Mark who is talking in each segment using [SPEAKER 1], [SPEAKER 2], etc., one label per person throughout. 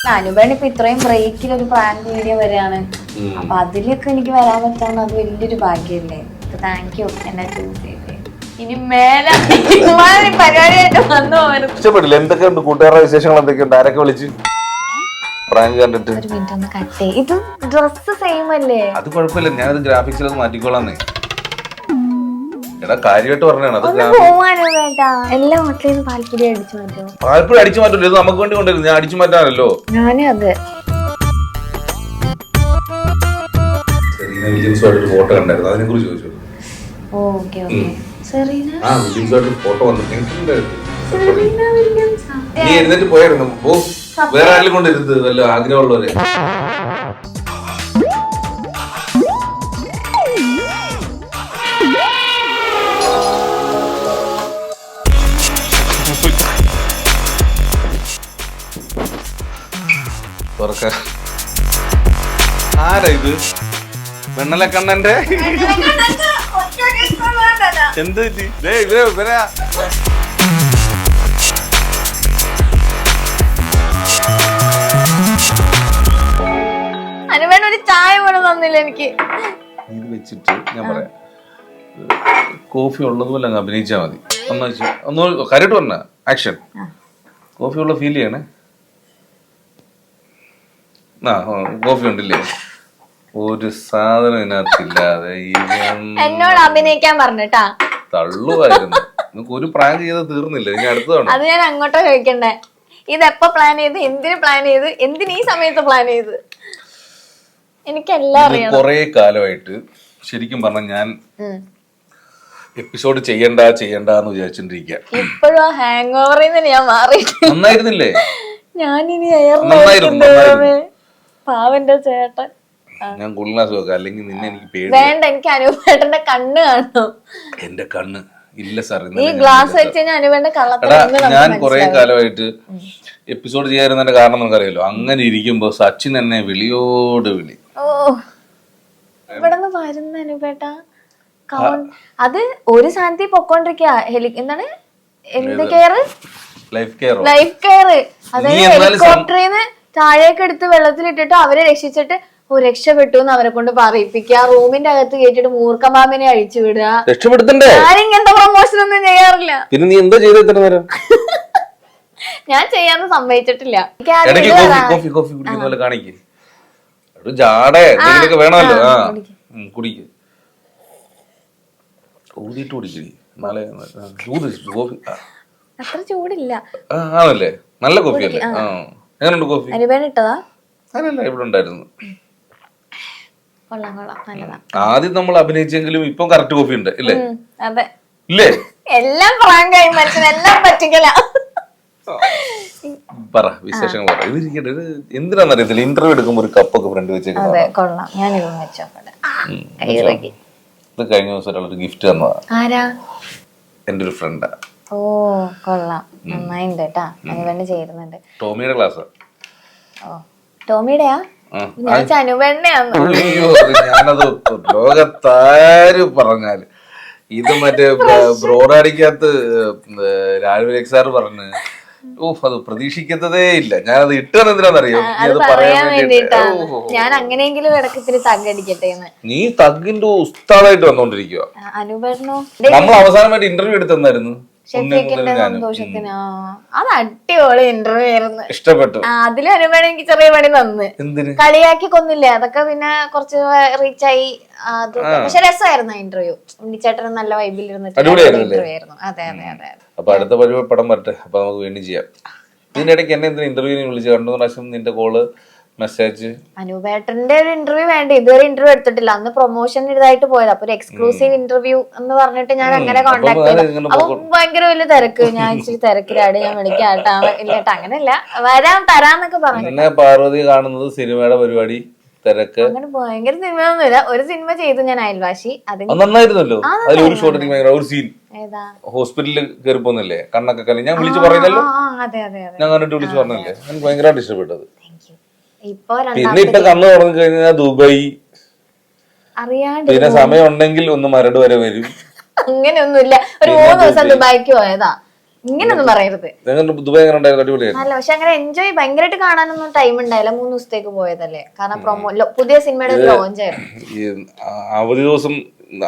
[SPEAKER 1] അനുപേണ് ഇപ്പൊ ഇത്രയും ബ്രേക്കിൽ ഒരു പ്രാങ്ക് വീഡിയോ വരികയാണ്. അപ്പൊ അതിലൊക്കെ എനിക്ക് വരാൻ പറ്റാന്ന് അത് വലിയൊരു ഭാഗ്യല്ലേ. താങ്ക് യു എന്നെ ചൂസ് ചെയ്തേ. ഇനി മേലെ പരിപാടിയായിട്ട് വന്നു പോകരുത്.
[SPEAKER 2] ഇഷ്ടപ്പെട്ടില്ല. എന്തൊക്കെയുണ്ട് കൂട്ടുകാരുടെ വിശേഷങ്ങൾ? എന്തൊക്കെയുണ്ട്? ആരൊക്കെ വിളിച്ച് പ്രാങ്ക് കണ്ടിട്ട്?
[SPEAKER 1] ഒരു മിനിറ്റ് ഒന്ന് കട്ട് ചെയ്യും. ഇത് ഡ്രസ് സെയിം അല്ലേ?
[SPEAKER 2] അത് കുഴപ്പമില്ല, ഞാനത് ഗ്രാഫിക്സിലത് മാറ്റിക്കോളാന്നേ. എടാ കാര്യമായിട്ട് പറഞ്ഞാണ് അത്.
[SPEAKER 1] പോവാനോ വേണ്ട എല്ലാ ഹോട്ടലിൽ നിന്ന് പാൽപ്പൊടി അടിച്ചു മാറ്റോ?
[SPEAKER 2] പാൽപ്പൊടി അടിച്ചു മാറ്റില്ല, ഇത് നമുക്ക് വേണ്ടി കൊണ്ടുവരും. ഞാൻ അടിച്ചു മാറ്റാനല്ലോ.
[SPEAKER 1] ഞാനും അതെ.
[SPEAKER 2] ഫോട്ടോ കണ്ടായിരുന്നു, അതിനെ കുറിച്ച് ചോദിച്ചു.
[SPEAKER 1] Okay okay. സെറീന
[SPEAKER 2] ഫോട്ടോ വന്നിട്ട് നീ എഴുന്നേറ്റ് പോയായിരുന്നു. പോ, വേറെ ആരെങ്കിലും കൊണ്ടിരുന്നത് വല്ല ആഗ്രഹമുള്ളവരെ. ആരാ ഇത്? വെണ്ണലക്കണ്ണന്റെ എന്ത്
[SPEAKER 1] അനുവേണ്ട ഒരു ചായ പോലും തന്നില്ല എനിക്ക്.
[SPEAKER 2] ഇത് വെച്ചിട്ട് ഞാൻ പറയാം, കോഫി ഉള്ളതുപോലെ അങ്ങ് അഭിനയിച്ചാ മതി. ഒന്ന് കരട്ട് പറഞ്ഞ ആക്ഷൻ. കോഫി ഉള്ള ഫീൽ ചെയ്യണേ. കോഫി ഉണ്ടില്ലേ? ഒരു സാധനം ഇതിനകത്തില്ലാതെ
[SPEAKER 1] എന്നോട് അഭിനയിക്കാൻ പറഞ്ഞിട്ടാ
[SPEAKER 2] തള്ളുവായിരുന്നു. നിങ്ങൾക്ക് ഒരു പ്രാങ്ക് ചെയ്ത് തീർന്നില്ല, ഇനി അടുത്തതാണ്.
[SPEAKER 1] അത് ഞാൻ അങ്ങോട്ടോ ചോദിക്കണ്ടേ. ഇതെപ്പോ പ്ലാൻ ചെയ്ത്, എന്തിനു പ്ലാൻ ചെയ്ത്, എന്തിനു ഈ സമയത്ത് പ്ലാൻ ചെയ്ത്? എനിക്കെല്ലാം അറിയാം.
[SPEAKER 2] കൊറേ കാലമായിട്ട് ശരിക്കും പറഞ്ഞ ഞാൻ എപ്പിസോഡ് ചെയ്യണ്ട എന്ന് വിചാരിച്ചോണ്ടിരിക്കുക.
[SPEAKER 1] ഇപ്പോഴും ഹാങ് ഓവറിൽ നിന്ന് ഞാൻ മാറിയിട്ടില്ല.
[SPEAKER 2] നന്നായിരുന്നില്ലേ?
[SPEAKER 1] ഞാനിനി പാവന്റെ ചേട്ടൻ
[SPEAKER 2] ഞാൻ കുളിനാസ് വെക്കാം, അല്ലെങ്കിൽ നിന്നെ എനിക്ക് പേടി.
[SPEAKER 1] വേണ്ട, എനിക്ക് അനുപേട്ടന്റെ കണ്ണ് കാണണം.
[SPEAKER 2] എന്റെ കണ്ണ് ഇല്ല സാർ.
[SPEAKER 1] ഈ ഗ്ലാസ് വെച്ച് കഴിഞ്ഞാൽ അനുപേട്ടന്റെ കള്ളത്തരം.
[SPEAKER 2] ഞാൻ കുറെ കാലമായിട്ട് എപ്പിസോഡ് ചെയ്യാറുന്നതിന്റെ കാരണം നമുക്കറിയാലോ. അങ്ങനെ ഇരിക്കുമ്പോ സച്ചിൻ എന്നെ വിളിയോട് വിളി.
[SPEAKER 1] ഓ, ഇവിടെ നിന്ന് വരുന്ന അനുപേട്ട അത് ഒരു സ്ഥാനത്ത് പൊക്കോണ്ടിരിക്കുക. എന്താണ് എന്ത് കെയർ?
[SPEAKER 2] Life care.
[SPEAKER 1] അതായത് ഹെലികോപ്റ്ററിൽ നിന്ന് താഴേക്ക് എടുത്ത് വെള്ളത്തിലിട്ടിട്ട് അവരെ രക്ഷിച്ചിട്ട് രക്ഷപ്പെട്ടു എന്ന് അവരെ കൊണ്ട് പറയിപ്പിക്കുക. റൂമിന്റെ അകത്ത് കേട്ടിട്ട് മൂർഖമാമിനെ അഴിച്ചു വിടുക.
[SPEAKER 2] രക്ഷപ്പെടുത്തണ്ടേ?
[SPEAKER 1] ഞാനിങ്ങനത്തെ പ്രൊമോഷൻ ഒന്നും ചെയ്യാറില്ല.
[SPEAKER 2] പിന്നെ നീ എന്താ ചെയ്ത?
[SPEAKER 1] ഞാൻ ചെയ്യാന്ന് സമ്മതിച്ചിട്ടില്ല.
[SPEAKER 2] വേണമല്ലോ. കുടിക്ക്,
[SPEAKER 1] അത്ര ചൂടില്ല.
[SPEAKER 2] ആണല്ലേ? നല്ല കോഫി അല്ലേ? എങ്ങനെയുണ്ട് കോഫി?
[SPEAKER 1] അനുപേന ഇട്ടതാ?
[SPEAKER 2] അതല്ല, ഇവിടെ ഉണ്ടായിരുന്നു.
[SPEAKER 1] കൊള്ളാം കൊള്ളാം, നല്ലതാ.
[SPEAKER 2] ആദ്യം നമ്മൾ അഭിനയിച്ചെങ്കിലും ഇപ്പം കറക്റ്റ് കോഫി ഉണ്ട് ഇല്ലേ?
[SPEAKER 1] അതെ.
[SPEAKER 2] ഇല്ലേ?
[SPEAKER 1] എല്ലാം പ്രാങ്കായി മനുഷ്യനെല്ലാം പറ്റിക്കല.
[SPEAKER 2] പറ വിശേഷങ്ങൾ പറ. ഇത് ഇരിക്കട്ടെ, ഇത് എന്തിനാന്നറിയത്തില്ല. ഇന്റർവ്യൂ എടുക്കുമ്പോ ഒരു കപ്പൊക്കെ ഫ്രണ്ട് വെച്ചേക്കുന്നത്.
[SPEAKER 1] അതെ കൊള്ളാം, ഞാനിത് വെച്ചോട്ടെ.
[SPEAKER 2] ഇത് കഴിഞ്ഞ ദിവസം ഒരാളൊരു ഗിഫ്റ്റ് തന്നതാ.
[SPEAKER 1] ആരാ?
[SPEAKER 2] എന്റെ ഒരു ഫ്രണ്ടാ.
[SPEAKER 1] ഓ കൊള്ളാം, നന്നായിണ്ട് കേട്ടാ. അനുപേണ്ണ ചേരുന്നുണ്ട്.
[SPEAKER 2] ടോമിയുടെ ക്ലാസ്.
[SPEAKER 1] ഓ ടോമിയുടെയാ? ഞാൻ അനുപേണ്ണയാന്ന്.
[SPEAKER 2] അയ്യോ, ഞാനത് ലോകത്താര് പറഞ്ഞാല് ഇത് മറ്റേ ബ്രോഡാടിക്കകത്ത് രാജ് സാർ പറഞ്ഞ് അത് പ്രതീക്ഷിക്കുന്നതേ ഇല്ല. ഞാനത് ഇട്ടത് എന്തിനാന്നറിയോ?
[SPEAKER 1] പറയാൻ വേണ്ടിട്ടാ. ഞാൻ അങ്ങനെയെങ്കിലും ഇടയ്ക്ക് ഇത്തിരി തగ్గടിക്കട്ടെ.
[SPEAKER 2] നീ തഗ്ഗിന്റെ ഉസ്താദായിട്ട് വന്നോണ്ടിരിക്കുക.
[SPEAKER 1] അനുപേട്ടനോ?
[SPEAKER 2] നമ്മൾ അവസാനമായിട്ട് ഇന്റർവ്യൂ എടുത്തെന്നായിരുന്നു.
[SPEAKER 1] സന്തോഷത്തിന്. അത് അടിപൊളി ഇന്റർവ്യൂ ആയിരുന്നു, ഇഷ്ടപ്പെട്ടു. അതിലും അനുപേണ എനിക്ക് ചെറിയ പണി തന്ന്. കളിയാക്കി കൊന്നില്ലേ, അതൊക്കെ പിന്നെ കുറച്ച് റീച്ചായി. അത് പക്ഷെ രസമായിരുന്നു ഇന്റർവ്യൂ. ഉണ്ണിച്ചേട്ടനും നല്ല വൈബിൽ ഇരുന്നിട്ട് ഇന്റർവ്യൂ ആയിരുന്നു. അതെ അതെ അതെ.
[SPEAKER 2] അപ്പൊ അടുത്ത പടം വരട്ടെ, അപ്പൊ നമുക്ക് വീണ്ടും ചെയ്യാം. ഇതിന്റെ ഇടയ്ക്ക് എന്നെ എന്തിനാ ഇന്റർവ്യൂവിന് വിളിച്ചു? 2 പ്രാവശ്യം നിന്റെ കോള് മെസ്സേജ്.
[SPEAKER 1] അനുപേട്ടന്റെ ഒരു ഇന്റർവ്യൂ വേണ്ട, ഇതുവരെ ഇന്റർവ്യൂ എടുത്തിട്ടില്ല. അന്ന് പ്രൊമോഷൻ ഇതായിട്ട് പോയത്. അപ്പൊ ഒരു എക്സ്ക്ലൂസീവ് ഇന്റർവ്യൂ എന്ന് പറഞ്ഞിട്ട് ഞാൻ അങ്ങനെ കോണ്ടാക്ട് ചെയ്തു. അപ്പൊ ഭയങ്കര വലിയ തിരക്ക്. ഞാൻ ഇച്ചിരി തിരക്കിലാണ്, ഞാൻ വിളിക്കാട്ടാ ഇല്ലട്ടാ. അങ്ങനെയല്ല, തരാന്നൊക്കെ പറഞ്ഞു.
[SPEAKER 2] പാർവതി കാണുന്നത് സിനിമയുടെ പരിപാടി തിരക്ക്.
[SPEAKER 1] അങ്ങനെ ഭയങ്കര സിനിമയൊന്നുമില്ല. ഒരു സിനിമ ചെയ്തു ഞാൻ, അയൽവാശി. അത്
[SPEAKER 2] നന്നായിരുന്നല്ലോ. ഒരു ഷോട്ട് എനിക്ക് ഭയങ്കര ഒരു സീൻ ഹോസ്പിറ്റലിൽ കയറി പോന്നില്ലേ, കണ്ണൊക്കെ കലി. ഞാൻ വിളിച്ചു പറയുന്നല്ലോ, ഞാൻ കണ്ടിട്ട് വിളിച്ചു പറഞ്ഞല്ലേ. എനിക്ക് ഭയങ്കരമായിട്ട് ഇഷ്ടപ്പെട്ടത്. പിന്നെ ഇപ്പൊ കണ്ണ് തുറന്നു കഴിഞ്ഞാൽ ദുബായ് അറിയാണ്ട്, പിന്നെ സമയം ഉണ്ടെങ്കിൽ ഒന്ന് മരട് വരെ വരും.
[SPEAKER 1] അങ്ങനെയൊന്നുമില്ല. ഒരു 3 ദിവസം ദുബായിക്ക് പോയതാ. ഇങ്ങനൊന്നും പറയരുത്.
[SPEAKER 2] ദുബായ് എങ്ങനെ ഉണ്ടായിരുന്നു? അടിപൊളിയായിരുന്നു.
[SPEAKER 1] അല്ല, പക്ഷെ അങ്ങനെ എൻജോയ് ഭയങ്കരമായിട്ട് കാണാനൊന്നും ടൈം ഉണ്ടായില്ല. 3 ദിവസത്തേക്ക് പോയതല്ലേ, കാരണം പുതിയ സിനിമയുടെ ലോഞ്ച് ആയിരുന്നു.
[SPEAKER 2] അവധി ദിവസം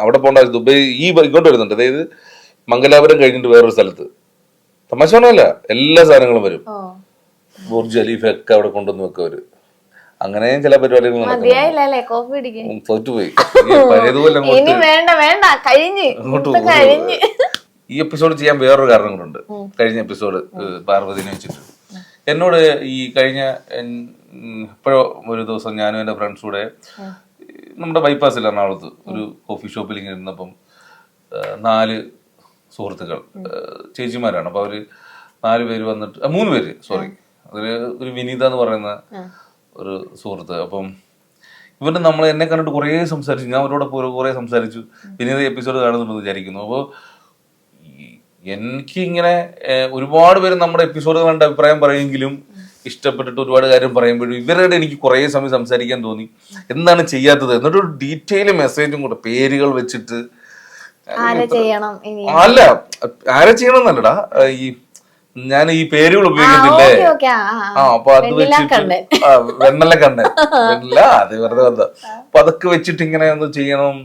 [SPEAKER 2] അവിടെ പോകണ്ട. ദുബായ് ഇങ്ങോട്ട് വരുന്നുണ്ട്, അതായത് മംഗലാപുരം കഴിഞ്ഞിട്ട് വേറൊരു സ്ഥലത്ത്. തമാശ പറഞ്ഞല്ല, എല്ലാ സാധനങ്ങളും വരും. ബുർജ് ഖലീഫ ഒക്കെ അവിടെ കൊണ്ടുവന്ന് വെക്കും അവര്. അങ്ങനെയും ചില പരിപാടികൾ തോറ്റുപോയി. ഈ എപ്പിസോഡ് ചെയ്യാൻ വേറൊരു കാരണം കൂടെ. കഴിഞ്ഞ എപ്പിസോഡ് പാർവതിനെ വെച്ചിട്ട് എന്നോട് ഈ കഴിഞ്ഞ എപ്പോഴോ ഒരു ദിവസം ഞാനും എൻ്റെ ഫ്രണ്ട്സ് കൂടെ നമ്മുടെ ബൈപ്പാസിൽ എറണാകുളത്ത് ഒരു കോഫി ഷോപ്പിൽ ഇങ്ങനെ ഇരുന്നപ്പം 4 സുഹൃത്തുക്കൾ ചേച്ചിമാരാണ്. അപ്പൊ അവര് 4 പേര് വന്നിട്ട് 3 പേര് സോറി, അതില് ഒരു വിനീത എന്ന് പറയുന്ന ഒരു സുഹൃത്ത്. അപ്പം ഇവരുടെ നമ്മൾ എന്നെ കണ്ടിട്ട് കുറേ സംസാരിച്ചു. ഞാൻ അവരോട് കുറേ സംസാരിച്ചു. വിനീത എപ്പിസോഡ് കാണുന്നുണ്ടെന്ന് വിചാരിക്കുന്നു. അപ്പോൾ എനിക്ക് ഇങ്ങനെ ഒരുപാട് പേര് നമ്മുടെ എപ്പിസോഡ് കണ്ട അഭിപ്രായം പറയുമെങ്കിലും ഇഷ്ടപ്പെട്ടിട്ട് ഒരുപാട് കാര്യം പറയുമ്പോഴും ഇവരുടെ എനിക്ക് കുറേ സമയം സംസാരിക്കാൻ തോന്നി. എന്താണ് ചെയ്യാത്തത് എന്നിട്ടൊരു ഡീറ്റെയിൽ മെസ്സേജും കൂടെ പേരുകൾ വെച്ചിട്ട്. അല്ല, ആരെ ചെയ്യണം എന്നല്ലടാ, ഈ ഞാൻ ഈ പേരുകൾ ഉപയോഗിക്കുന്നില്ലേ, അപ്പൊ അത് വെച്ചിട്ട് വെണ്ണല കണ്ണൻ വെണ്ണല അത് വെറുതെ വന്ന. അപ്പൊ അതൊക്കെ വെച്ചിട്ട് ഇങ്ങനെ ഒന്ന് ചെയ്യണം.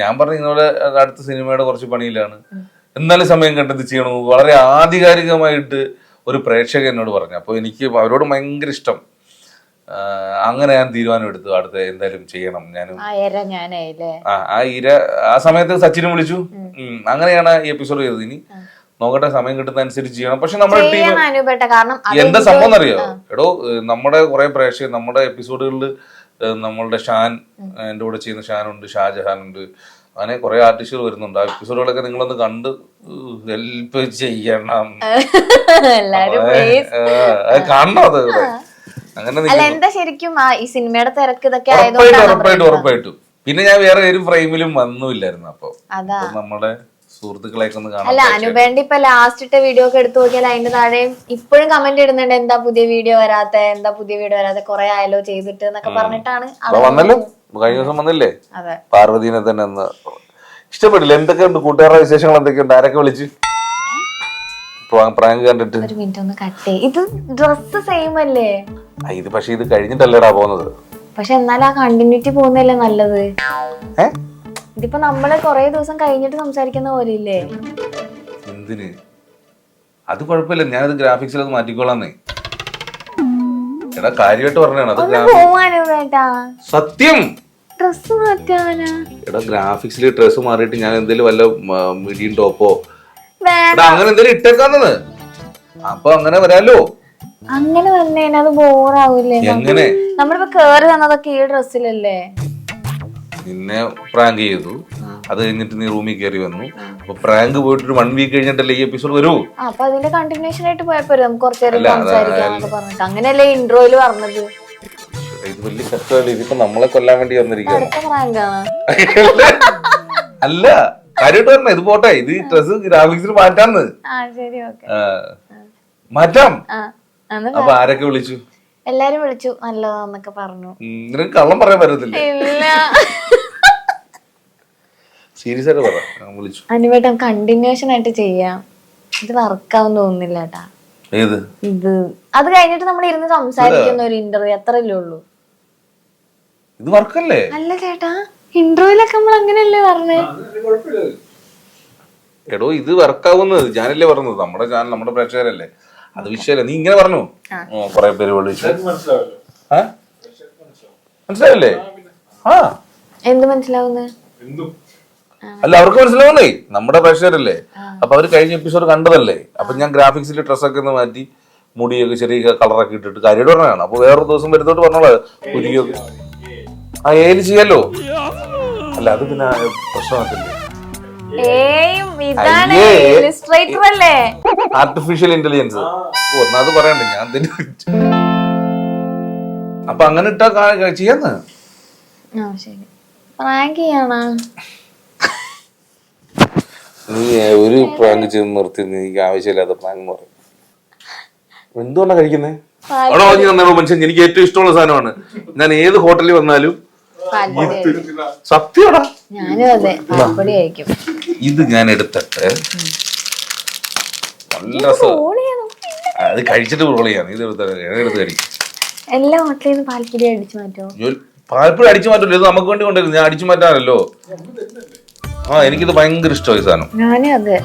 [SPEAKER 2] ഞാൻ പറഞ്ഞ ഇന്നോടെ അടുത്ത സിനിമയുടെ കുറച്ച് പണിയിലാണ്, എന്നാലും സമയം കണ്ടെത്തി ചെയ്യണം. വളരെ ആധികാരികമായിട്ട് ഒരു പ്രേക്ഷകൻ എന്നോട് പറഞ്ഞു. അപ്പൊ എനിക്ക് അവരോട് ഭയങ്കര ഇഷ്ടം. അങ്ങനെ ഞാൻ തീരുമാനം എടുത്തു, അടുത്ത എന്തായാലും ചെയ്യണം. ആ സമയത്ത് സച്ചിനും വിളിച്ചു. അങ്ങനെയാണ് ഈ എപ്പിസോഡ് ചെയ്തത്. ഇനി നോക്കട്ടെ, സമയം കിട്ടുന്ന അനുസരിച്ച് ചെയ്യണം. പക്ഷെ നമ്മുടെ ടീം എന്താ സംഭവം അറിയോ എടോ, നമ്മുടെ കുറെ പ്രേക്ഷകർ നമ്മുടെ എപ്പിസോഡുകളിൽ നമ്മളുടെ ഷാൻ, എൻ്റെ കൂടെ ചെയ്യുന്ന ഷാനുണ്ട്, ഷാജഹാൻ ഉണ്ട്, അങ്ങനെ കുറെ ആർട്ടിസ്റ്റുകൾ വരുന്നുണ്ട്. ആ എപ്പിസോഡുകളൊക്കെ നിങ്ങളൊന്ന് കണ്ട് ഹെൽപ്പ് ചെയ്യണം, കാണണം. അത് അങ്ങനെ
[SPEAKER 1] ശരിക്കും ഈ സിനിമയുടെ തിരക്ക് ഇതൊക്കെ
[SPEAKER 2] ഉറപ്പായിട്ടും. പിന്നെ ഞാൻ വേറെ ഒരു ഫ്രെയിമിലും വന്നുമില്ലായിരുന്നു. അപ്പൊ നമ്മുടെ സുഹൃത്തുക്കളെയൊക്കെ ഒന്ന് കാണാം.
[SPEAKER 1] അല്ല, അനുപേണ്ട ഇപ്പൊ ലാസ്റ്റ് ഇട്ട വീഡിയോ ഒക്കെ എടുത്തു നോക്കിയാൽ അതിന്റെ താഴെ ഇപ്പോഴും കമന്റ് ഇടുന്നുണ്ട്, എന്താ പുതിയ വീഡിയോ വരാത്തെ കുറെ ആയാലോ ചെയ്തിട്ട് എന്നൊക്കെ പറഞ്ഞിട്ടാണ്.
[SPEAKER 2] വന്നല്ലോ, കഴിഞ്ഞ ദിവസം വന്നില്ലേ പാർവതീനെ തന്നെ. ഒന്ന് ഇഷ്ടപ്പെട്ടില്ല. എന്തൊക്കെയുണ്ട് കൂട്ടുകാരുടെ വിശേഷങ്ങൾ? എന്തൊക്കെയുണ്ട്? ആരൊക്കെ വിളിച്ച് പ്രാങ്ക് കണ്ടിട്ട്?
[SPEAKER 1] ഒരു മിനിറ്റ് ഒന്ന് കട്ട്. ഇത് ഡ്രസ് സെയിം അല്ലേ?
[SPEAKER 2] ഇത് പക്ഷെ ഇത് കഴിഞ്ഞിട്ടല്ലേടാ പോകുന്നത്.
[SPEAKER 1] പക്ഷെ എന്നാലും ആ കണ്ടിന്യൂറ്റി പോകുന്നല്ലേ നല്ലത്. ഇതിപ്പോ നമ്മള് കൊറേ ദിവസം കഴിഞ്ഞിട്ട് സംസാരിക്കുന്ന പോലെ ഇല്ലേ?
[SPEAKER 2] എന്തിന്? അത് കുഴപ്പമില്ല, ഞാനത് ഗ്രാഫിക്സിലത് മാറ്റിക്കോളാന്നേ. എടാ കാര്യമായിട്ട് പറഞ്ഞാണ് സത്യം.
[SPEAKER 1] ഡ്രസ് മാറ്റാനാ?
[SPEAKER 2] എടാ ഗ്രാഫിക്സിൽ ഡ്രസ് മാറിയിട്ട് ഞാൻ എന്തേലും വല്ല മിഡിയും ടോപ്പോ അങ്ങനെ എന്തേലും ഇട്ടേക്കാന്നത്. അപ്പൊ അങ്ങനെ വരാലോ.
[SPEAKER 1] അങ്ങനെ വന്നേനെ അത് ബോറാവൂലേ?
[SPEAKER 2] എങ്ങനെ?
[SPEAKER 1] നമ്മളിപ്പോ കേറി വന്നതൊക്കെ ഈ ഡ്രസ്സിലല്ലേ?
[SPEAKER 2] നിന്നെ പ്രാങ്ക് ചെയ്തു, അത് കഴിഞ്ഞിട്ട് നീ റൂമിൽ കയറി വന്നു. അപ്പൊ പ്രാങ്ക് പോയിട്ട് ഒരു 1 വീക്ക് കഴിഞ്ഞിട്ടല്ലേ ഈ എപ്പിസോഡ് വരൂ.
[SPEAKER 1] അപ്പൊ അതിന്റെ കണ്ടിന്യൂഷൻ ആയിട്ട് പോയപ്പോ നമുക്ക് കുറച്ചേരം സംസാരിക്കാന്നൊക്കെ പറഞ്ഞിട്ട് അങ്ങനെയല്ലേ ഇൻട്രോയില് പറഞ്ഞത്.
[SPEAKER 2] ഇത് വലിയ കഷ്ടമല്ലേ? ഇതിപ്പോ നമ്മളെ കൊല്ലാൻ വേണ്ടി വന്നിരിക്കുകയാണ്. അല്ല, കാര്യമായിട്ട് പറഞ്ഞ ഇത് പോട്ടെ, ഇത് ഡ്രസ് ഗ്രാഫിക്സിൽ മാറ്റാന്ന്. മാറ്റാം. അപ്പൊ ആരൊക്കെ വിളിച്ചു?
[SPEAKER 1] എല്ലാരും വിളിച്ചു, നല്ലതാന്നൊക്കെ പറഞ്ഞു.
[SPEAKER 2] നിനക്ക് കള്ളം പറയാൻ പറ്റത്തില്ല. സീരിയസ് ആയിട്ട് പറ. വിളിച്ചു
[SPEAKER 1] അനുവേട്ടൻ കണ്ടിന്യൂഷൻ ആയിട്ട് ചെയ്യാം. ഇത് വർക്കാവും തോന്നുന്നില്ല കേട്ടാ. ഇത് അത് കഴിഞ്ഞിട്ട് നമ്മൾ ഇരുന്ന് സംസാരിക്കുന്ന ഒരു ഇന്റർവ്യൂ അത്രയല്ലേ ഉള്ളൂ.
[SPEAKER 2] ഇത് വർക്കല്ലേ?
[SPEAKER 1] അല്ല ചേട്ടാ, ഇന്റർവ്യൂലൊക്കെ നമ്മൾ അങ്ങനെയല്ലേ പറഞ്ഞേ.
[SPEAKER 2] എടോ ഇത് വർക്കാവുന്നത് ഞാനല്ലേ പറഞ്ഞത്, നമ്മുടെ ചാനൽ നമ്മുടെ പ്രേക്ഷകരല്ലേ, അത് വിഷയമല്ല. നീ ഇങ്ങനെ പറഞ്ഞു കൊറേ പേര് വിളിച്ചു. മനസ്സിലാവില്ലേ?
[SPEAKER 1] എന്ത് മനസ്സിലാവുന്നേ?
[SPEAKER 2] അല്ല, അവർക്ക് മനസ്സിലാവുന്നേ, നമ്മുടെ പ്രേക്ഷകരല്ലേ. അപ്പൊ അവര് കഴിഞ്ഞ എപ്പിസോഡ് കണ്ടതല്ലേ. അപ്പൊ ഞാൻ ഗ്രാഫിക്സിൽ ഡ്രസ്സൊക്കെ ഒന്ന് മാറ്റി മുടിയൊക്കെ ചെറിയ കളറൊക്കെ ഇട്ടിട്ട് കാര്യമായിട്ട് പറഞ്ഞതാണ്. അപ്പൊ വേറൊരു ദിവസം വരുന്നോട്ട് പറഞ്ഞോളൂ പുരിയൊക്കെ ഏല് ചെയ്യാലോ. അല്ല അത് പിന്നെ പ്രശ്നമാക്കില്ലേ? ആർട്ടിഫിഷ്യൽ ഇന്റലിജൻസ് അത് പറയണ്ടേ ഞാൻ തന്നെ. അപ്പൊ അങ്ങനെ ഇട്ടാ ചെയ്യാന്ന്. നീ ഒരു പ്രാങ്ക് ചെയ്ത് നിർത്തി, എനിക്ക് ആവശ്യമില്ലാത്ത പ്രാങ്ക് പറയും. എന്തുകൊണ്ടാ കഴിക്കുന്നേ? അവിടെ വാങ്ങി തന്നോ മനുഷ്യൻ, എനിക്ക് ഏറ്റവും ഇഷ്ടമുള്ള സാധനമാണ്. ഞാൻ ഏത് ഹോട്ടലിൽ വന്നാലും സത്യമാടാ ഇത് ഞാൻ എടുത്തിട്ട് നല്ല അത് കഴിച്ചിട്ട് റോൾ ചെയ്യാം. ഇത് എടുത്ത് കഴിക്കും.
[SPEAKER 1] എല്ലാ ഹോട്ടലിൽ നിന്ന് പാൽപ്പൊടി അടിച്ചു മാറ്റോ?
[SPEAKER 2] പാൽപ്പൊടി അടിച്ചു മാറ്റല്ലോ, ഇത് നമുക്ക് വേണ്ടി കൊണ്ടുവരും. ഞാൻ അടിച്ചു മാറ്റാനല്ലോ. എനിക്കിത് ഭയങ്കര ഇഷ്ടമായി സാധനം.
[SPEAKER 1] ഞാനും അതെ.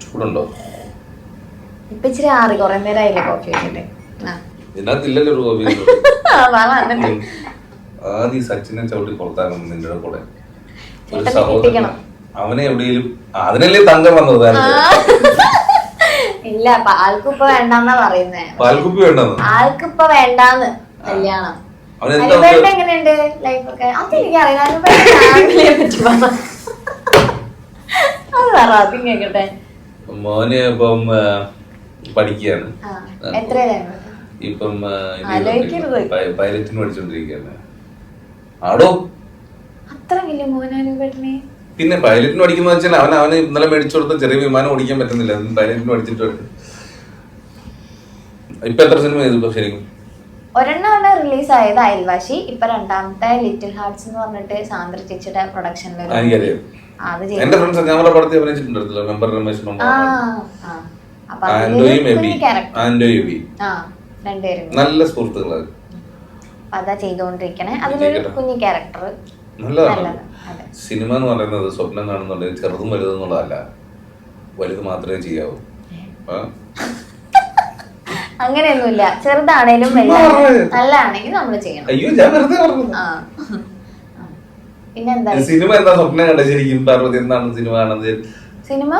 [SPEAKER 2] ചൂടുണ്ടോ?
[SPEAKER 1] ഇപ്പൊ ഇച്ചിരി ആറി കുറെ നേരമായില്ലേ കോഫി വെച്ചിട്ട്.
[SPEAKER 2] ഇതിനകത്തില്ലല്ലോ ഒരു കോഫി. ആദ്യം സച്ചിനെ ചവിട്ടി പുറത്താക്കണം നിന്റെ കൂടെ. ഒരു സഹോദരൻ അവനെ എവിടെയും അതിനല്ലേ തങ്കം വന്നത്.
[SPEAKER 1] ഇല്ല, ആൾക്കിപ്പൊ വേണ്ടെന്നാ പറയുന്നേ.
[SPEAKER 2] പാൽക്കുപ്പി വേണ്ടെന്ന്,
[SPEAKER 1] ആൾക്കിപ്പൊ വേണ്ടാന്ന് കല്യാണം. എങ്ങനെയുണ്ട് ലൈഫൊക്കെ? അതെനിക്ക് അറിയാം. അത് പറ, അതും കേക്കട്ടെ.
[SPEAKER 2] മോന് ഇപ്പം പഠിക്കുകയാണ്. ഇപ്പം പൈലറ്റിന് പഠിച്ചോണ്ടിരിക്കുകയാണ്. ആടോ
[SPEAKER 1] അത്ര വലിയ മോനാണ് പെട്ടെന്ന്.
[SPEAKER 2] പിന്നെ പൈലറ്റിന് പഠിക്കുന്ന വെച്ചാൽ അവന് ഇന്നലെ മേടിച്ചു കൊടുത്ത ചെറിയ വിമാനം ഓടിക്കാൻ പറ്റുന്നില്ല. പൈലറ്റിന് പഠിച്ചിട്ട് ഇപ്പൊ എത്ര സിനിമ ചെയ്തു ശരിക്കും?
[SPEAKER 1] ഒരെണ്ണമാണ് റിലീസ് ആയത് അയൽവാശി. ഇപ്പൊ രണ്ടാമത്തെ ലിറ്റിൽ ഹാർട്സ് എന്ന് പറഞ്ഞിട്ട് സാന്ദ്ര ചേച്ചിയുടെ പ്രൊഡക്ഷനിൽ.
[SPEAKER 2] എന്റെ ഫ്രണ്ട്സ് ഞങ്ങളുടെ പടത്തിൽ അഭിനയിച്ചിട്ടുണ്ടല്ലോ. മെമ്പർ രമേശ്, നല്ല സുഹൃത്തുക്കളാണ്.
[SPEAKER 1] അതാ ചെയ്തോണ്ടിരിക്കണേ. അതിലൊരു കുഞ്ഞു ക്യാരക്ടർ.
[SPEAKER 2] നല്ലതാണ്. സിനിമ എന്ന് പറയുന്നത് സ്വപ്നം കാണുന്നുണ്ടെങ്കിൽ ചെറുതും വലുതെന്നുള്ളതല്ല, വലുത് മാത്രമേ ചെയ്യാവൂ.
[SPEAKER 1] അങ്ങനെയൊന്നുമില്ല, ചെറുതാണേലും നല്ലതാണെങ്കിൽ നമ്മൾ ചെയ്യണം.
[SPEAKER 2] അയ്യോ ഞാൻ വെറുതെ പറഞ്ഞു.
[SPEAKER 1] പിന്നെന്താ
[SPEAKER 2] സിനിമ എന്താ സ്വപ്നം കണ്ട ശരിക്കും പാർവതി? എന്താണ് സിനിമ കാണുന്നത്?
[SPEAKER 1] സിനിമ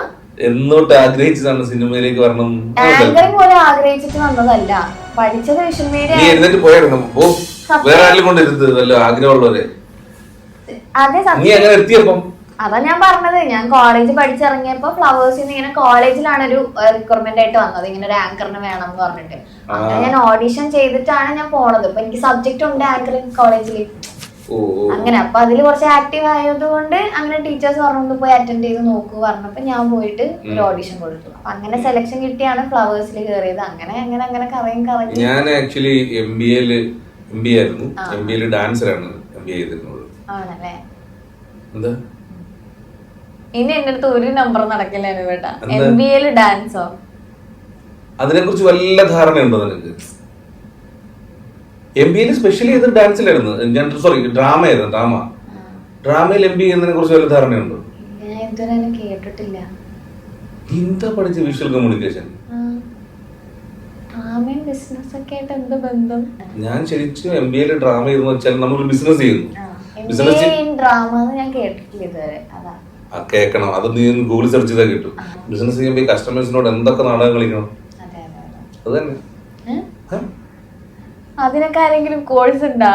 [SPEAKER 2] എന്നോട്ട് ആഗ്രഹിച്ചതാണ് സിനിമയിലേക്ക് വരണം.
[SPEAKER 1] ആങ്കറിംഗ് പോലെ ആഗ്രഹിച്ചിട്ട് വന്നതല്ല, പഠിച്ചത് വിഷൻ മീഡിയ.
[SPEAKER 2] നീ എഴുന്നേറ്റ് പോയായിരുന്നു വേറെ ആരെങ്കിലും കൊണ്ടിരുന്നത് വല്ല ആഗ്രഹമുള്ളവരെ. നീ എങ്ങനെ എത്തിയപ്പം?
[SPEAKER 1] അതാ ഞാൻ പറഞ്ഞത്. ഞാൻ കോളേജ് പഠിച്ചിറങ്ങിയപ്പോ ഫ്ലവേഴ്സിന്ന് ഇങ്ങനെ കോളേജിലാണ് ഒരു റിക്വയർമെന്റ് ആയിട്ട് വന്നത്, ഇങ്ങനെ ഒരു ആങ്കറിന് വേണം എന്ന് പറഞ്ഞിട്ട്. അങ്ങനെ ഞാൻ ഓഡിഷൻ ചെയ്തിട്ടാണ് ഞാൻ പോണത്. ഇപ്പൊ എനിക്ക് സബ്ജക്ട് ഉണ്ട് ആങ്കറിംഗ് കോളേജില്. അങ്ങനെ അപ്പൊ അതില് കുറച്ച് ആക്റ്റീവ് ആയതുകൊണ്ട് അങ്ങനെ ടീച്ചേഴ്സ് പറഞ്ഞു പോയി അറ്റൻഡ് ചെയ്ത് നോക്കൂ പറഞ്ഞപ്പോ ഞാൻ പോയിട്ട് ഒരു ഓഡിഷൻ കൊടുത്തു. അപ്പൊ അങ്ങനെ സെലക്ഷൻ കിട്ടിയാണ് ഫ്ലവേഴ്സിൽ കയറിയത്. അങ്ങനെ അങ്ങനെ അങ്ങനെ കറങ്ങി.
[SPEAKER 2] ഞാൻ ആക്ച്വലി MBA ആയിരുന്നു. MBA ഡാൻസറാണ് MBA ചെയ്തിരുന്നത്.
[SPEAKER 1] ആണല്ലേ?
[SPEAKER 2] എന്താ
[SPEAKER 1] ഇനി എന്റെ അടുത്ത് ഒരു നമ്പർ നടക്കില്ല കേട്ടാ. MBA ഡാൻസോ?
[SPEAKER 2] അതിനെ കുറിച്ച് വല്ല ധാരണയുണ്ടോ നിനക്ക്? MBA സ്പെഷ്യലി ചെയ്ത് ഡാൻസിലായിരുന്നു. ഞാൻ ഡ്രാമയായിരുന്നു. ഡ്രാമയിൽ MBA ചെയ്യുന്നതിനെ കുറിച്ച് വല്ല ധാരണയുണ്ടോ?
[SPEAKER 1] കേട്ടിട്ടില്ല.
[SPEAKER 2] എന്താ പഠിച്ച വിഷ്വൽ കമ്മ്യൂണിക്കേഷൻ? ഞാൻ ശരിക്കും MBA ഡ്രാമ ചെയ്തെന്ന് വെച്ചാൽ നമ്മൾ ബിസിനസ് ചെയ്യുന്നു. കേൾക്കണം, അത് നീ ഗൂഗിൾ സെർച്ച് ചെയ്താൽ കിട്ടും. ബിസിനസ് ചെയ്യുമ്പോൾ കസ്റ്റമേഴ്സിനോട് എന്തൊക്കെ നാടകം കളിക്കണം. അത് തന്നെ.
[SPEAKER 1] അതിനൊക്കെ ആരെങ്കിലും കോഴ്സ് ഉണ്ടാ?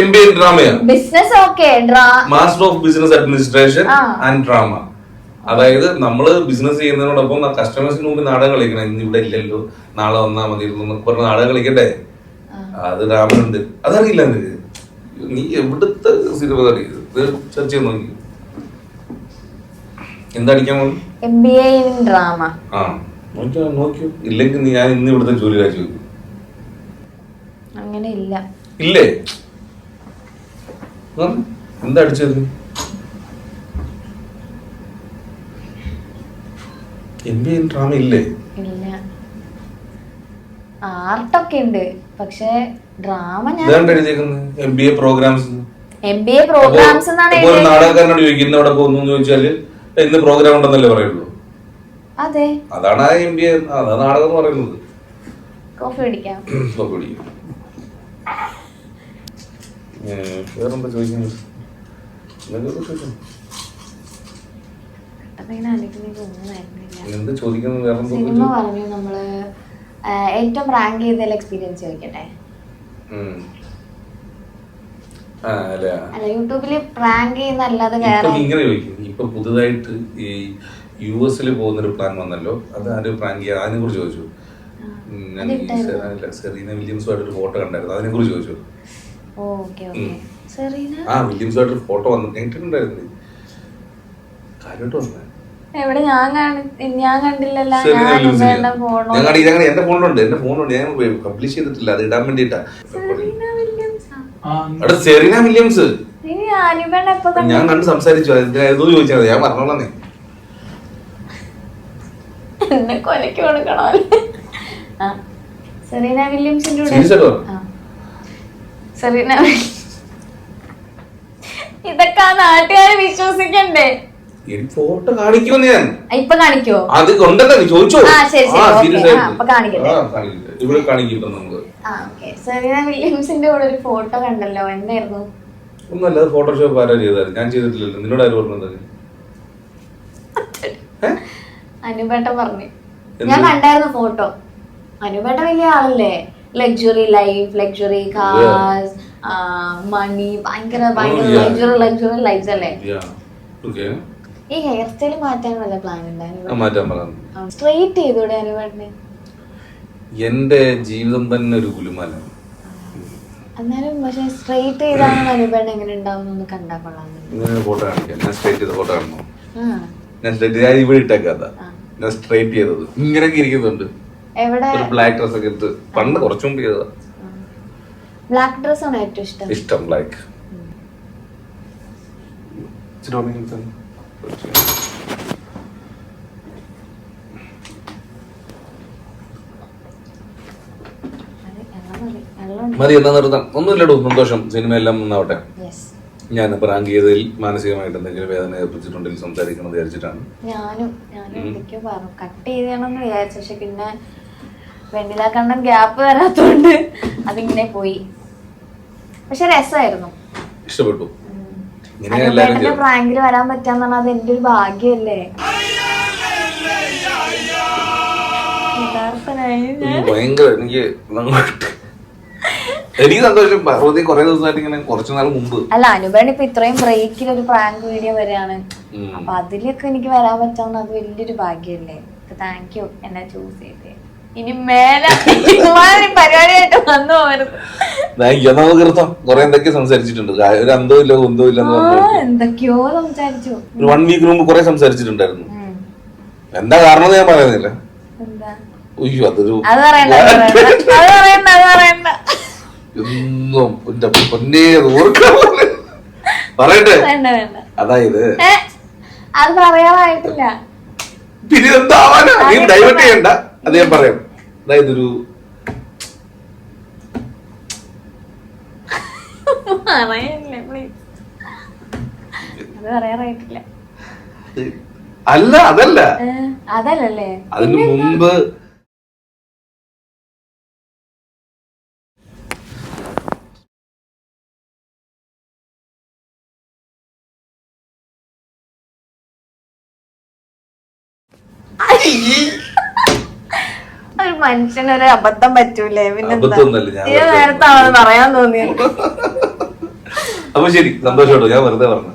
[SPEAKER 2] MBA ഡ്രാമയാ.
[SPEAKER 1] Business
[SPEAKER 2] master of business administration and drama. അതായത് നമ്മള് ബിസിനസ് ചെയ്യുന്നതിനോടൊപ്പം കസ്റ്റമേഴ്സിന് മുമ്പ് നാടകം കളിക്കണം. ഇന്ന് ഇവിടെ ഇല്ലല്ലോ, നാളെ വന്നാ മതി പറഞ്ഞ നാടകം കളിക്കട്ടെ. അത് ഡ്രാമയുണ്ട്. അതറിയില്ല നിനക്ക്? നീ എവിടുത്തെ സിനിമ സെർച്ച് ചെയ്ത് നോക്കി. എന്താടിക്കാൻ നോക്കിയോ? ഇല്ലെങ്കിൽ ഞാൻ ഇന്ന് ഇവിടുത്തെ ജോലി രാജിവെക്കും.
[SPEAKER 1] അങ്ങനെ ഇല്ല.
[SPEAKER 2] ഇല്ലേ? എന്താ അടിച്ചത്? MBA ഡ്രാമ ഇല്ലേ?
[SPEAKER 1] ഇല്ല. ആർട്ടൊക്കെ ഉണ്ട്, പക്ഷേ ഡ്രാമ ഞാൻ
[SPEAKER 2] MBA പ്രോഗ്രാംസ്
[SPEAKER 1] എന്നാണ്.
[SPEAKER 2] നാടകക്കാരനോട് ചോദിക്കും ഇന്ന് എവിടെ പോകുന്നു ചോദിച്ചാല് ഇന്ന് പ്രോഗ്രാം ഉണ്ടെന്നല്ലേ പറയുള്ളൂ.
[SPEAKER 1] അതെ,
[SPEAKER 2] അതാണ് MBA. അതാ നാടകം എന്ന് പറയുന്നത്.
[SPEAKER 1] കോഫി കുടിക്കാം.
[SPEAKER 2] വേറെന്താ ചോദിക്കുന്നത്? എന്താ ചോദിക്കുന്നത്?
[SPEAKER 1] സിനിമ പറഞ്ഞു നമ്മള് ഏറ്റവും റാങ്ക് ചെയ്ത എക്സ്പീരിയൻസ് ചോദിക്കട്ടെ. അല്ല, യൂട്യൂബില് റാങ്ക് ചെയ്യുന്ന അല്ലാതെ
[SPEAKER 2] ഇങ്ങനെ ചോദിക്കും. ഇപ്പൊ പുതുതായിട്ട് ഈ US പോകുന്നൊരു പ്ലാൻ വന്നല്ലോ, അത് ആരും റാങ്ക് ചെയ്യാൻ അതിനെ കുറിച്ച് ചോദിച്ചു. ഞാൻ സെറീന വില്യംസുമായിട്ടൊരു ഫോട്ടോ കണ്ടായിരുന്നു, അതിനെ കുറിച്ച് ചോദിച്ചു. വില്യംസുമായിട്ടൊരു ഫോട്ടോ വന്നിട്ടുണ്ടായിരുന്നു. കാര്യമായിട്ട് വന്നേ
[SPEAKER 1] എവിടെ ഞാൻ കണ്ടില്ലല്ലോ.
[SPEAKER 2] എന്റെ ഫോണിലുണ്ട് ഞാൻ പബ്ലിഷ് ചെയ്തിട്ടില്ല, അത് ഇടാൻ വേണ്ടിട്ടാ. സെറീന വില്യംസ് ഞാൻ കണ്ട് സംസാരിച്ചു, ഏതോ ചോദിച്ചാൽ ഞാൻ പറഞ്ഞോളാന്നേ.
[SPEAKER 1] എന്നെ കൊലക്ക് കൊടുക്കണോ? സെറീന വില്യംസിന്റെ സെറീന ഇതൊക്കെ ആ നാട്ടുകാരെ വിശ്വസിക്കണ്ടേ?
[SPEAKER 2] ഫോട്ടോ കാണിക്കോ ഞാൻ
[SPEAKER 1] ഇപ്പൊ കാണിക്കോ?
[SPEAKER 2] അത് കൊണ്ടല്ലേ ചോദിച്ചോ?
[SPEAKER 1] ഇവിടെ കാണിക്കും നമുക്ക്. സെറീന വില്യംസിന്റെ കൂടെ ഒരു ഫോട്ടോ കണ്ടല്ലോ, എന്തായിരുന്നു?
[SPEAKER 2] ഒന്നല്ല, ഫോട്ടോഷോപ്പ് ആരാ ചെയ്താലും ഞാൻ ചെയ്തിട്ടില്ലല്ലോ. നിന്നോട് ആര് പറഞ്ഞത്?
[SPEAKER 1] അനുപേട്ട പറഞ്ഞു. ഞാൻ കണ്ടായിരുന്നു ഫോട്ടോ. അനുപേട്ട വലിയ ആളല്ലേ, ലക്ഷറി ലൈഫ്, ലക്ഷറി കാർസ്, മണി, ഭയങ്കര ലക്ഷറി ലൈഫ്സ് അല്ലേ. ഈ ഹെയർ സ്റ്റൈൽ മാറ്റാൻ വല്ല പ്ലാൻ ഉണ്ടായിരുന്നു? സ്ട്രെയിറ്റ് ചെയ്തൂടെ അനുപേട്ടന്?
[SPEAKER 2] എന്റെ ജീവിതം തന്നെ ഒരു കുലുമാലാണ്.
[SPEAKER 1] എന്നാലും പക്ഷെ സ്ട്രെയിറ്റ് ചെയ്താണ് അനുപേട്ടൻ എങ്ങനെ ഉണ്ടാവും ഒന്ന് കണ്ടാ കൊള്ളാം.
[SPEAKER 2] ഫോട്ടോ കാണിക്കാം. ഞാൻ സ്ട്രെയിറ്റ് ചെയ്ത ഫോട്ടോ കാണണോ? ഞാൻ ഇവിടെ ഇട്ടേക്കാത്ത ഞാൻ സ്ട്രെയിറ്റ് ചെയ്തത് ഇങ്ങനെയൊക്കെ ഇരിക്കുന്നുണ്ട്. ഒരു ബ്ലാക്ക് ഡ്രസ് ഒക്കെ എടുത്ത് പണ്ട് കുറച്ചു മുമ്പ് ചെയ്തതാ.
[SPEAKER 1] ബ്ലാക്ക് ഡ്രസ് ആണ് ഏറ്റവും
[SPEAKER 2] ഇഷ്ടം ബ്ലാക്ക്. മതി, എന്നാ നിർത്താം. ഒന്നുമില്ലടോ, സന്തോഷം. സിനിമ എല്ലാം നന്നാവട്ടെ. ഞാൻ പ്രാങ്ക് ചെയ്തതിൽ മാനസികമായിട്ട് എന്തെങ്കിലും വേദന ഏൽപ്പിച്ചിട്ടുണ്ടെങ്കിൽ സംസാരിക്കണം വിചാരിച്ചിട്ടാണ്.
[SPEAKER 1] ഞാനും എന്തൊക്കെയോ പറഞ്ഞു കട്ട് ചെയ്യണമെന്ന് വിചാരിച്ചു, പക്ഷെ പിന്നെ വെണ്ണില കണ്ണൻ ഗ്യാപ്പ് വരാത്തോണ്ട് അതിങ്ങനെ പോയി. പക്ഷെ രസമായിരുന്നു,
[SPEAKER 2] ഇഷ്ടപ്പെട്ടു.
[SPEAKER 1] പ്രാങ്കില് വരാൻ പറ്റാന്ന് പറഞ്ഞാൽ അത് എന്റെ ഒരു ഭാഗ്യല്ലേ.
[SPEAKER 2] ഭയങ്കര എനിക്ക് സന്തോഷം. കുറെ ദിവസമായിട്ട് ഇങ്ങനെ കുറച്ചു നാൾ മുമ്പ്
[SPEAKER 1] അല്ല അനുപേണ ഇപ്പൊ ഇത്രയും ബ്രേക്കിൽ ഒരു പ്രാങ്ക് വീഡിയോ വരെയാണ്. അപ്പൊ അതിലൊക്കെ എനിക്ക് വരാൻ പറ്റാവുന്ന അത് വലിയൊരു ഭാഗ്യല്ലേ. താങ്ക് യു എന്നെ ചൂസ് ചെയ്ത്. ഇനി മേലെ പരിപാടിയായിട്ട് വന്നു പോകരുത്.
[SPEAKER 2] കൊറേ എന്തൊക്കെയോ സംസാരിച്ചിട്ടുണ്ട്. ഒരു അന്തോ ഇല്ല കുന്തോ ഇല്ല
[SPEAKER 1] എന്തൊക്കെയോ സംസാരിച്ചു.
[SPEAKER 2] ഒരു 1 വീക്ക് മുമ്പ് കുറെ സംസാരിച്ചിട്ടുണ്ടായിരുന്നു. എന്താ കാരണം ഞാൻ പറയുന്നില്ല. അയ്യോ അതൊരു പറയട്ടെ. അതായത്
[SPEAKER 1] അത് പറയാറായിട്ടില്ല.
[SPEAKER 2] പിന്നെ എന്താവാനാ, നീ ഡൈവേർട്ട് ചെയ്യണ്ട. അത് ഞാൻ പറയാം. അതായത് ഒരു അല്ല അതല്ല
[SPEAKER 1] അതല്ലേ
[SPEAKER 2] അതിന് മുമ്പ്
[SPEAKER 1] ഒരു മനുഷ്യനൊരു അബദ്ധം പറ്റൂലേ. പിന്നെ നേരത്തെ പറയാൻ തോന്നിയത്.
[SPEAKER 2] അപ്പൊ ശരി, സന്തോഷം. ഞാൻ വെറുതെ പറഞ്ഞു.